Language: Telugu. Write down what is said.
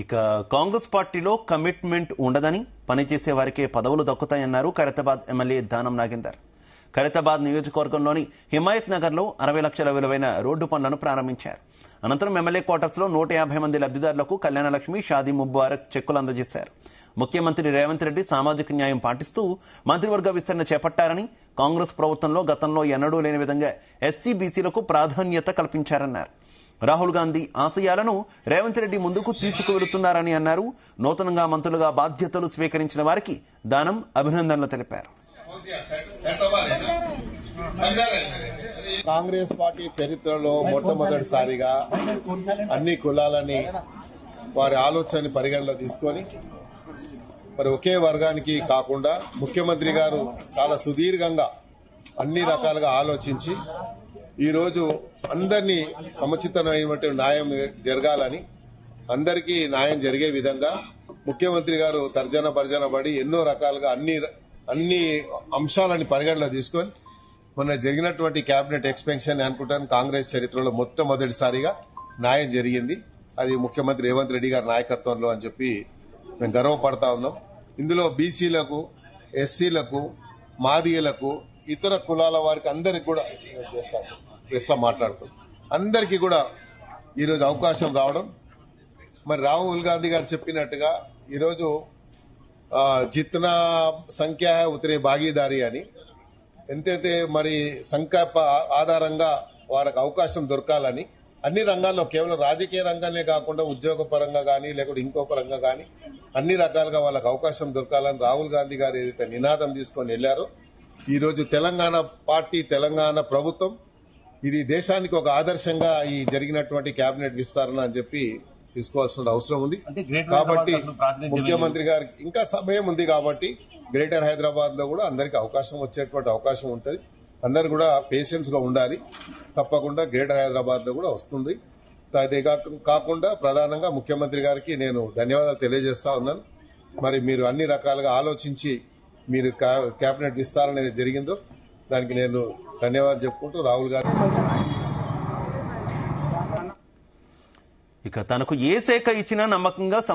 ఇక కాంగ్రెస్ పార్టీలో కమిట్మెంట్ ఉండదని పనిచేసే వారికే పదవులు దక్కుతాయన్నారు ఖైరతాబాద్ ఎమ్మెల్యే దానం నాగేందర్. ఖైరతాబాద్ నియోజకవర్గంలోని హిమాయత్ నగర్లో 60 లక్షల విలువైన రోడ్డు పనులను ప్రారంభించారు. అనంతరం ఎమ్మెల్యే క్వార్టర్స్లో 150 మంది లబ్ధిదారులకు కళ్యాణలక్ష్మి, షాదీ ముబారక్ చెక్కులు అందజేశారు. ముఖ్యమంత్రి రేవంత్ రెడ్డి సామాజిక న్యాయం పాటిస్తూ మంత్రివర్గ విస్తరణ చేపట్టారని, కాంగ్రెస్ ప్రభుత్వంలో గతంలో ఎన్నడూ లేని విధంగా ఎస్సీ బీసీలకు ప్రాధాన్యత కల్పించారన్నారు. రాహుల్ గాంధీ ఆశయాలను రేవంత్ రెడ్డి ముందుకు తీసుకువెళుతున్నారని అన్నారు. నూతనంగా మంత్రులుగా బాధ్యతలు స్వీకరించిన వారికి దానం అభినందనలు తెలిపారు. కాంగ్రెస్ పార్టీ చరిత్రలో మొట్టమొదటిసారిగా అన్ని కులాలని వారి ఆలోచనని పరిగణలో తీసుకొని మరి ఒకే వర్గానికి కాకుండా ముఖ్యమంత్రి గారు చాలా సుదీర్ఘంగా అన్ని రకాలుగా ఆలోచించి ఈరోజు అందరినీ సముచితమైనటువంటి న్యాయం జరగాలని, అందరికీ న్యాయం జరిగే విధంగా ముఖ్యమంత్రి గారు తర్జన భర్జన పడి ఎన్నో రకాలుగా అన్ని అంశాలని పరిగణలో తీసుకొని మొన్న జరిగినటువంటి కేబినెట్ ఎక్స్పెన్షన్ అనుకుంటాను కాంగ్రెస్ చరిత్రలో మొట్టమొదటిసారిగా న్యాయం జరిగింది. అది ముఖ్యమంత్రి రేవంత్ రెడ్డి గారి నాయకత్వంలో అని చెప్పి మేము గర్వపడతా ఉన్నాం. ఇందులో బీసీలకు, ఎస్సీలకు, మాదిగలకు, ఇతర కులాల వారికి అందరికి కూడా చేస్తాను ప్రెస్లో మాట్లాడుతాం. అందరికీ కూడా ఈరోజు అవకాశం రావడం, మరి రాహుల్ గాంధీ గారు చెప్పినట్టుగా ఈరోజు జిత్నా సంఖ్య ఉతరే భాగీదారి అని ఎంతైతే మరి సంకల్ప ఆధారంగా వారికి అవకాశం దొరకాలని అన్ని రంగాల్లో, కేవలం రాజకీయ రంగానే కాకుండా ఉద్యోగ పరంగా కానీ లేకుంటే ఇంకో పరంగా కానీ అన్ని రకాలుగా వాళ్ళకి అవకాశం దొరకాలని రాహుల్ గాంధీ గారు ఏదైతే నినాదం తీసుకొని వెళ్లారో ఈరోజు తెలంగాణ పార్టీ, తెలంగాణ ప్రభుత్వం ఇది దేశానికి ఒక ఆదర్శంగా ఈ జరిగినటువంటి కేబినెట్ విస్తరణ అని చెప్పి తీసుకోవాల్సిన అవసరం ఉంది. కాబట్టి ముఖ్యమంత్రి గారికి ఇంకా సమయం ఉంది కాబట్టి గ్రేటర్ హైదరాబాద్ లో కూడా అందరికి అవకాశం వచ్చేటువంటి అవకాశం ఉంటుంది. అందరు కూడా పేషెన్స్ గా ఉండాలి. తప్పకుండా గ్రేటర్ హైదరాబాద్ లో కూడా వస్తుంది. అదే కాకుండా ప్రధానంగా ముఖ్యమంత్రి గారికి నేను ధన్యవాదాలు తెలియజేస్తా ఉన్నాను. మరి మీరు అన్ని రకాలుగా ఆలోచించి మీరు కేబినెట్ విస్తరణ ఏది జరిగిందో దానికి నేను ధన్యవాదాలు చెప్పుకుంటూ రాహుల్ గారు ఇక తనకు ఏ శాఖ ఇచ్చినా నమ్మకంగా